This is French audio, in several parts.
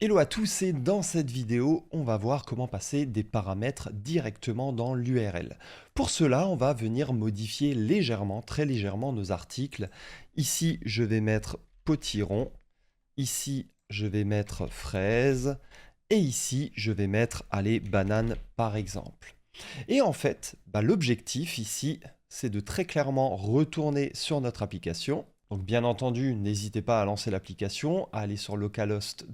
Hello à tous et dans cette vidéo, on va voir comment passer des paramètres directement dans l'URL. Pour cela, on va venir modifier légèrement, très légèrement nos articles. Ici, je vais mettre potiron. Ici, je vais mettre fraise. Et ici, je vais mettre, allez, banane par exemple. Et en fait, l'objectif ici, c'est de très clairement retourner sur notre application. Donc bien entendu, n'hésitez pas à lancer l'application, à aller sur localhost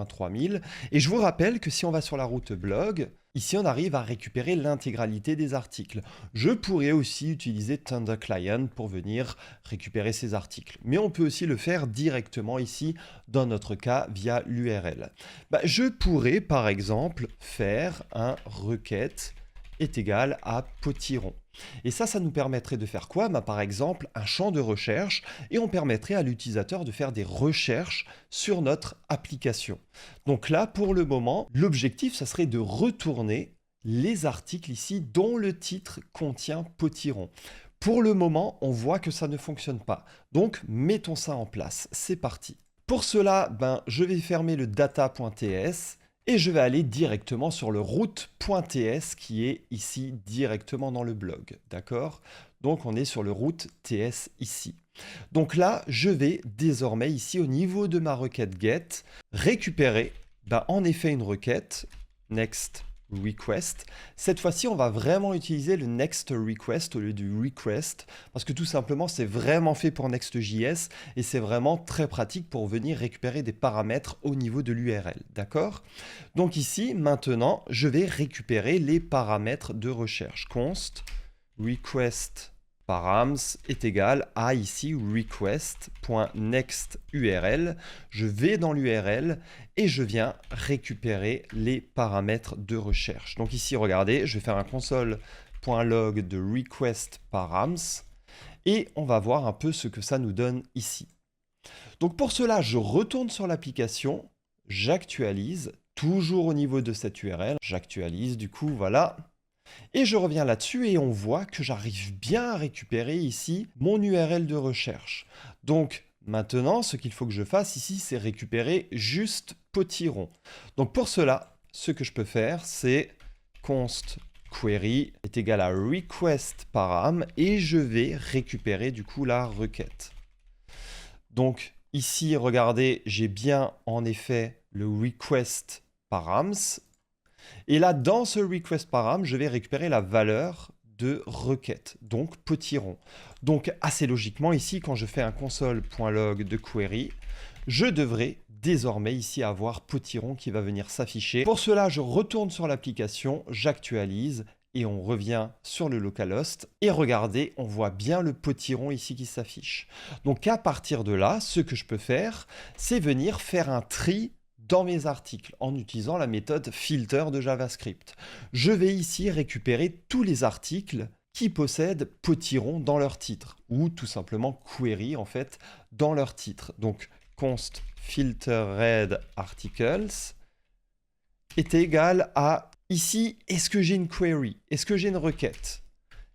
3000. Et je vous rappelle que si on va sur la route blog, ici on arrive à récupérer l'intégralité des articles. Je pourrais aussi utiliser Thunder Client pour venir récupérer ces articles. Mais on peut aussi le faire directement ici, dans notre cas, via l'URL. Je pourrais par exemple faire un requête est égal à potiron. Et ça nous permettrait de faire quoi? Par exemple, un champ de recherche, et on permettrait à l'utilisateur de faire des recherches sur notre application. Donc là, pour le moment, l'objectif, ça serait de retourner les articles ici dont le titre contient potiron. Pour le moment, on voit que ça ne fonctionne pas. Donc, mettons ça en place. C'est parti. Pour cela, je vais fermer le data.ts et je vais aller directement sur le route.ts qui est ici directement dans le blog. D'accord? Donc on est sur le route TS ici. Donc là, je vais désormais ici au niveau de ma requête get récupérer en effet une requête next request. Cette fois-ci, on va vraiment utiliser le next request au lieu du request parce que tout simplement, c'est vraiment fait pour Next.js et c'est vraiment très pratique pour venir récupérer des paramètres au niveau de l'URL. D'accord? Donc ici, maintenant, je vais récupérer les paramètres de recherche. Const request params est égal à ici request.nextURL. Je vais dans l'URL et je viens récupérer les paramètres de recherche. Donc ici, regardez, je vais faire un console.log de request params et on va voir un peu ce que ça nous donne ici. Donc pour cela, je retourne sur l'application, j'actualise, toujours au niveau de cette URL, j'actualise du coup, voilà. Et je reviens là-dessus et on voit que j'arrive bien à récupérer ici mon URL de recherche. Donc maintenant, ce qu'il faut que je fasse ici, c'est récupérer juste potiron. Donc pour cela, ce que je peux faire, c'est const query est égal à request param et je vais récupérer du coup la requête. Donc ici, regardez, j'ai bien en effet le request params. Et là, dans ce request param, je vais récupérer la valeur de requête, donc potiron. Donc assez logiquement, ici, quand je fais un console.log de query, je devrais désormais ici avoir potiron qui va venir s'afficher. Pour cela, je retourne sur l'application, j'actualise et on revient sur le localhost. Et regardez, on voit bien le potiron ici qui s'affiche. Donc à partir de là, ce que je peux faire, c'est venir faire un tri dans mes articles en utilisant la méthode filter de JavaScript. Je vais ici récupérer tous les articles qui possèdent potiron dans leur titre ou tout simplement query en fait dans leur titre. Donc const filtered articles est égal à ici, est-ce que j'ai une query? Est-ce que j'ai une requête?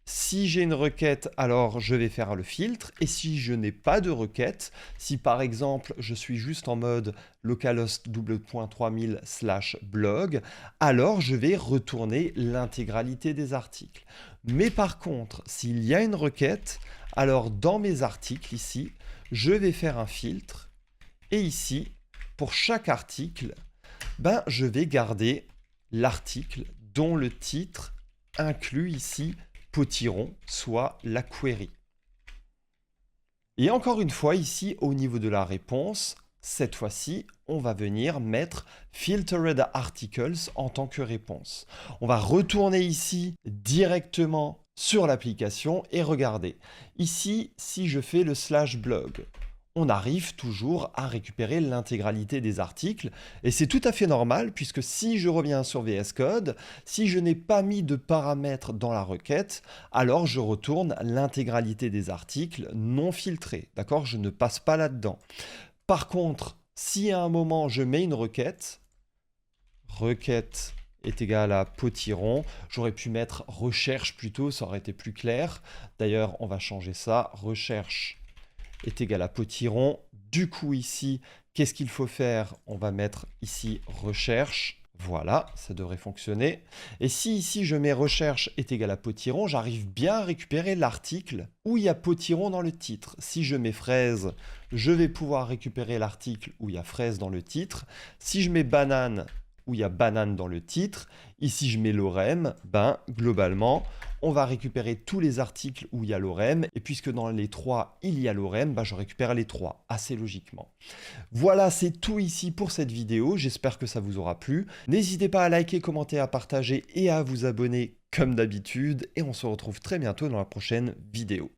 Si j'ai une requête, alors je vais faire le filtre. Et si je n'ai pas de requête, si par exemple je suis juste en mode localhost 3000/blog, alors je vais retourner l'intégralité des articles. Mais par contre, s'il y a une requête, alors dans mes articles ici, je vais faire un filtre. Et ici, pour chaque article, je vais garder l'article dont le titre inclut ici potiron, soit la query. Et encore une fois, ici, au niveau de la réponse, cette fois-ci, on va venir mettre filtered articles en tant que réponse. On va retourner ici directement sur l'application et regarder. Ici, si je fais le /blog, on arrive toujours à récupérer l'intégralité des articles. Et c'est tout à fait normal, puisque si je reviens sur VS Code, si je n'ai pas mis de paramètres dans la requête, alors je retourne l'intégralité des articles non filtrés. D'accord? Je ne passe pas là-dedans. Par contre, si à un moment je mets une requête, requête est égal à potiron, j'aurais pu mettre recherche plutôt, ça aurait été plus clair. D'ailleurs, on va changer ça, recherche est égal à potiron. Du coup ici, Qu'est-ce qu'il faut faire? On va mettre ici recherche. Voilà, ça devrait fonctionner. Et si ici je mets recherche est égal à potiron, j'arrive bien à récupérer l'article où il y a potiron dans le titre. Si je mets fraise, je vais pouvoir récupérer l'article où il y a fraise dans le titre. Si je mets banane, où il y a banane dans le titre. Ici, je mets lorem. Ben, globalement, on va récupérer tous les articles où il y a lorem. Et puisque dans les trois, il y a lorem, ben, je récupère les trois, assez logiquement. Voilà, c'est tout ici pour cette vidéo. J'espère que ça vous aura plu. N'hésitez pas à liker, commenter, à partager et à vous abonner comme d'habitude. Et on se retrouve très bientôt dans la prochaine vidéo.